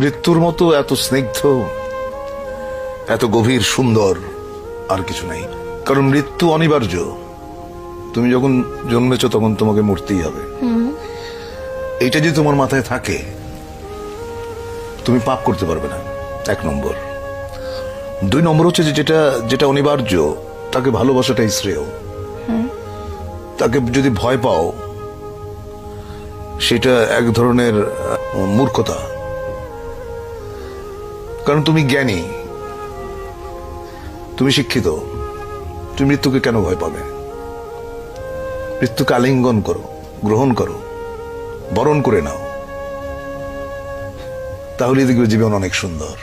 মৃত্যুর মতো এত স্নিগ্ধ, এত গভীর, সুন্দর আর কিছু নাই। কারণ মৃত্যু অনিবার্য। তুমি যখন জন্মেছ তখন তোমাকে মরতেই হবে। এইটা যদি তোমার মাথায় থাকে, তুমি পাপ করতে পারবে না, 1 নম্বর। 2 নম্বর হচ্ছে যে যেটা অনিবার্য তাকে ভালোবাসাটাই শ্রেয়। তাকে যদি ভয় পাও সেটা এক ধরনের মূর্খতা। কারণ তুমি জ্ঞানী, তুমি শিক্ষিত, তুমি মৃত্যুকে কেন ভয় পাবে? মৃত্যুকে আলিঙ্গন করো, গ্রহণ করো, বরণ করে নাও, তাহলে দেখবে জীবন অনেক সুন্দর।